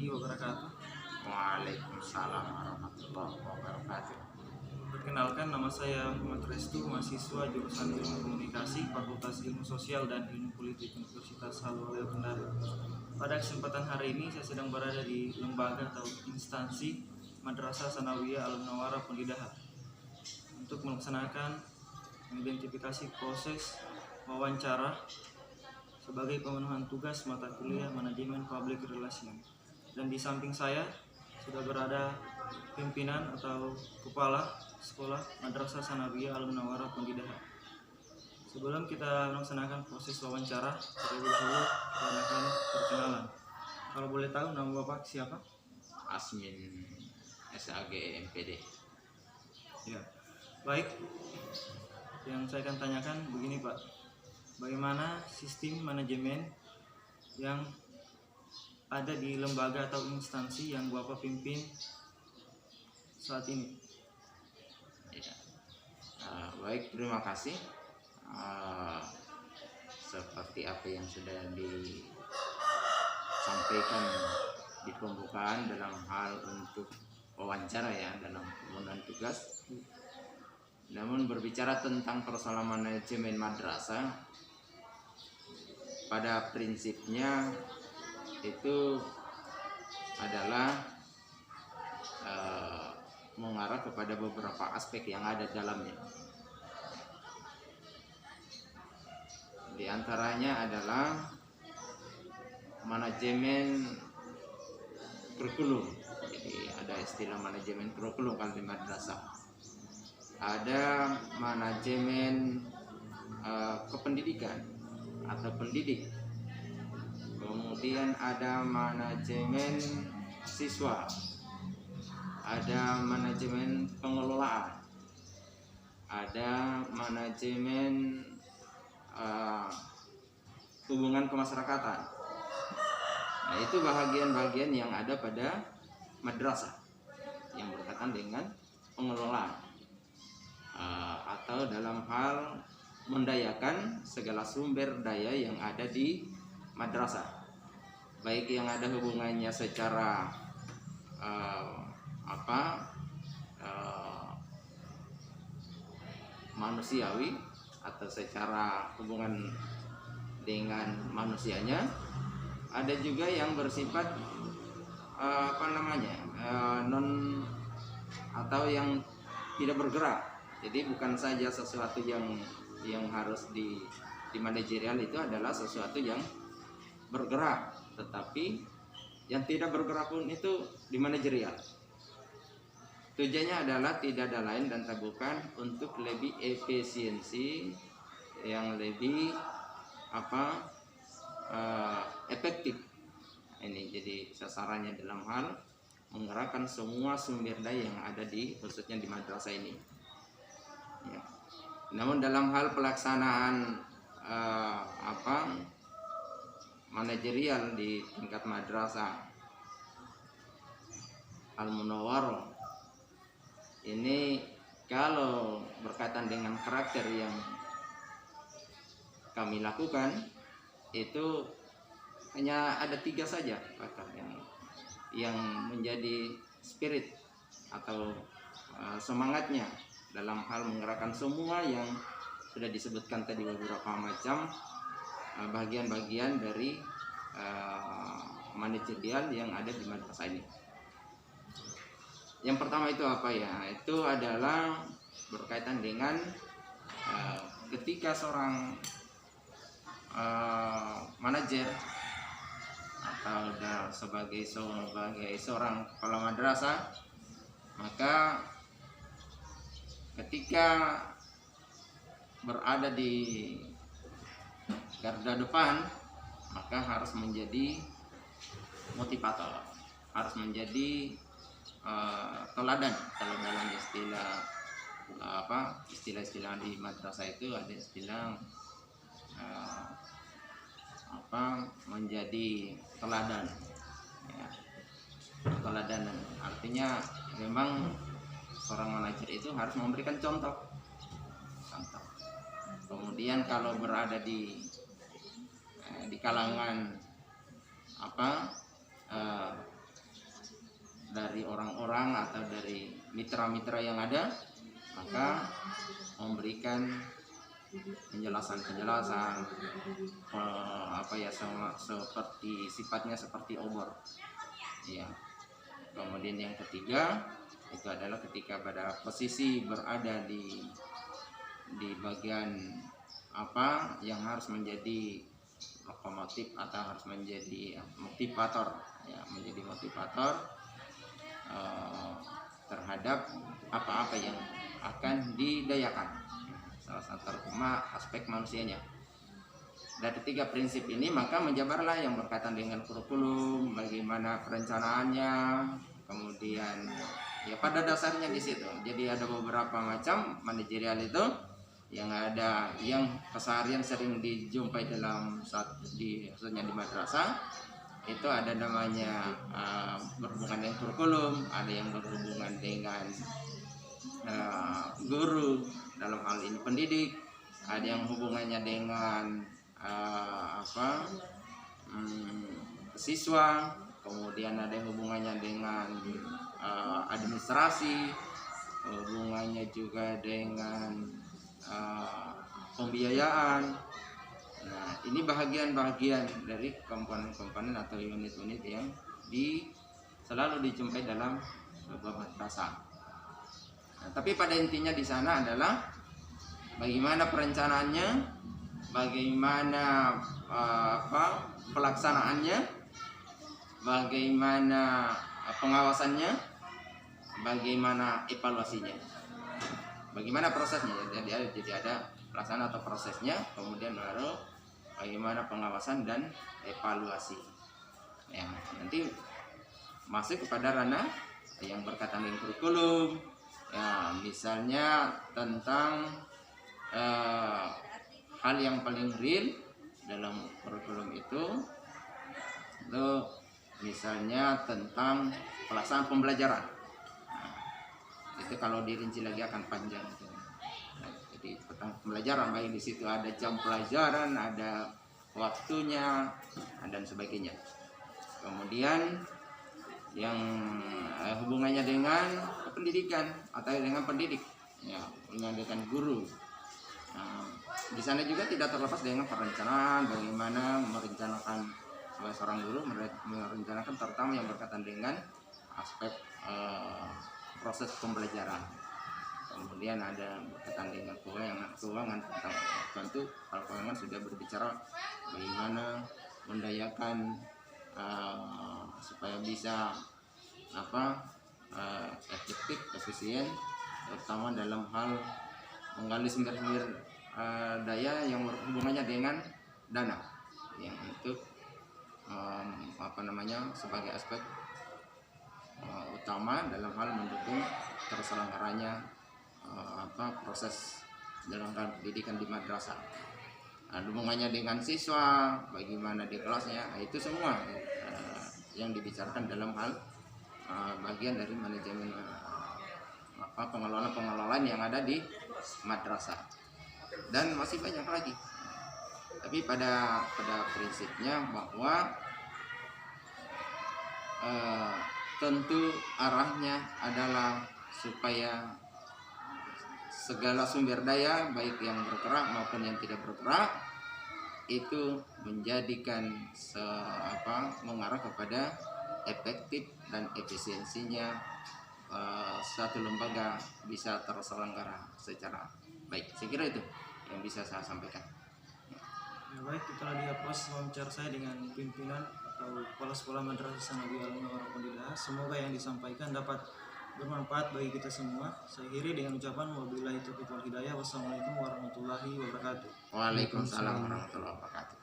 warahmatullahi wabarakatuh. Waalaikumsalam warahmatullahi wabarakatuh. Perkenalkan, nama saya Muhammad Restu, mahasiswa jurusan Ilmu Komunikasi, Fakultas Ilmu Sosial dan Ilmu Politik Universitas Haluoleo Kendari. Pada kesempatan hari ini saya sedang berada di lembaga atau instansi Madrasah Sanawiyah Al-Munawwarah Pendidikan untuk melaksanakan mengidentifikasi proses wawancara sebagai pemenuhan tugas mata kuliah Manajemen Public Relations. Dan di samping saya sudah berada pimpinan atau kepala sekolah Madrasah Sanawiyah Al-Munawwarah Pendidikan. Sebelum kita melaksanakan proses wawancara, terlebih dahulu kita akan perkenalan. Kalau boleh tahu nama Bapak siapa? Asmin SAG MPD. Ya. Baik. Yang saya akan tanyakan begini, Pak. Bagaimana sistem manajemen yang ada di lembaga atau instansi yang Bapak pimpin saat ini? Ya. Baik, terima kasih. Seperti apa yang sudah disampaikan di pembukaan dalam hal untuk wawancara ya dalam pemenuhan tugas. Namun berbicara tentang persoalan manajemen madrasah, pada prinsipnya itu adalah mengarah kepada beberapa aspek yang ada dalamnya. Di antaranya adalah manajemen kurikulum. Jadi ada istilah manajemen kurikulum kalau di madrasah. Ada manajemen kependidikan atau pendidik. Kemudian ada manajemen siswa. Ada manajemen pengelolaan. Ada manajemen hubungan kemasyarakatan. Nah, itu bahagian-bahagian yang ada pada madrasah yang berkaitan dengan pengelolaan atau dalam hal mendayakan segala sumber daya yang ada di madrasah, baik yang ada hubungannya secara manusiawi atau secara hubungan dengan manusianya, ada juga yang bersifat non atau yang tidak bergerak. Jadi bukan saja sesuatu yang harus di manajerial itu adalah sesuatu yang bergerak, tetapi yang tidak bergerak pun itu di manajerial. Tujuannya adalah tidak ada lain dan tak bukan untuk lebih efisiensi, yang lebih efektif. Ini jadi sasarannya dalam hal menggerakkan semua sumber daya yang ada di khususnya di madrasah ini. Ya. Namun dalam hal pelaksanaan manajerial di tingkat madrasah Al-Munawwarah ini, kalau berkaitan dengan karakter yang kami lakukan, itu hanya ada 3 saja faktor yang menjadi spirit atau semangatnya dalam hal menggerakkan semua yang sudah disebutkan tadi, beberapa macam bagian-bagian dari manajerial yang ada di madrasah ini. Yang pertama itu apa ya? Itu adalah berkaitan dengan ketika seorang manajer atau sebagai seorang kepala madrasah, maka ketika berada di garda depan, maka harus menjadi motivator, harus menjadi teladan. Kalau dalam istilah di madrasah itu ada istilah menjadi teladan ya. Teladanan artinya memang seorang manajer itu harus memberikan contoh. Kemudian kalau berada di kalangan dari orang-orang atau dari mitra-mitra yang ada, maka memberikan penjelasan-penjelasan seperti sifatnya seperti obor. Ya. Kemudian yang ketiga itu adalah ketika pada posisi berada di bagian apa yang harus menjadi lokomotif atau harus menjadi motivator, ya, menjadi motivator terhadap apa-apa yang akan didayakan. Salah satu terutama aspek manusianya. Dari ketiga prinsip ini maka menjabarlah yang berkaitan dengan kurikulum, bagaimana perencanaannya, kemudian ya pada dasarnya di situ. Jadi ada beberapa macam manajerial itu yang ada yang keseharian sering dijumpai dalam khususnya di madrasah. Itu ada namanya berhubungan dengan kurikulum, ada yang berhubungan dengan guru, dalam hal ini pendidik, ada yang hubungannya dengan siswa, kemudian ada yang hubungannya dengan administrasi, hubungannya juga dengan pembiayaan. Nah, ini bahagian-bahagian dari komponen-komponen atau unit-unit yang selalu dijumpai dalam sebuah madrasah. Nah, tapi pada intinya di sana adalah bagaimana perencanaannya, bagaimana pelaksanaannya, bagaimana pengawasannya, bagaimana evaluasinya, bagaimana prosesnya. Jadi ada pelaksanaan atau prosesnya, kemudian baru bagaimana pengawasan dan evaluasi. Ya, nanti masuk kepada ranah yang berkaitan dengan kurikulum. Ya, misalnya tentang hal yang paling real dalam kurikulum itu misalnya tentang pelaksanaan pembelajaran. Nah, itu kalau dirinci lagi akan panjang. Nah, jadi tentang pembelajaran, baik di situ ada jam pelajaran, ada waktunya, dan sebagainya. Kemudian yang hubungannya dengan pendidikan atau dengan pendidik, ya, dengan guru. Nah, di sana juga tidak terlepas dengan perencanaan, bagaimana merencanakan sebagai seorang guru, merencanakan terutama yang berkaitan dengan aspek proses pembelajaran. Kemudian ada berkaitan dengan keuangan tentang tentu kalau keuangan sudah berbicara bagaimana mendayakan supaya bisa efektif, efisien, terutama dalam hal menggali sumber-sumber daya yang berhubungannya dengan dana yang untuk sebagai aspek utama dalam hal mendukung terselenggaranya proses dalam pendidikan di madrasah. Hubungannya dengan siswa, bagaimana di kelasnya, itu semua yang dibicarakan dalam hal bagian dari manajemen pengelolaan yang ada di madrasah. Dan masih banyak lagi. Tapi pada prinsipnya bahwa tentu arahnya adalah supaya segala sumber daya baik yang bergerak maupun yang tidak bergerak itu menjadikan mengarah kepada efektif dan efisiensinya suatu lembaga bisa terselenggara secara baik. Saya kira itu yang bisa saya sampaikan. Ya, baik, itulah dia pos wawancara saya dengan pimpinan atau kepala sekolah Madrasah Sanawi Al-Munawwarah Pondok. Semoga yang disampaikan dapat bermanfaat bagi kita semua. Saya akhiri dengan ucapan wabillahi taufiq wal hidayah. Wassalamualaikum warahmatullahi wabarakatuh. Waalaikumsalam warahmatullahi wabarakatuh.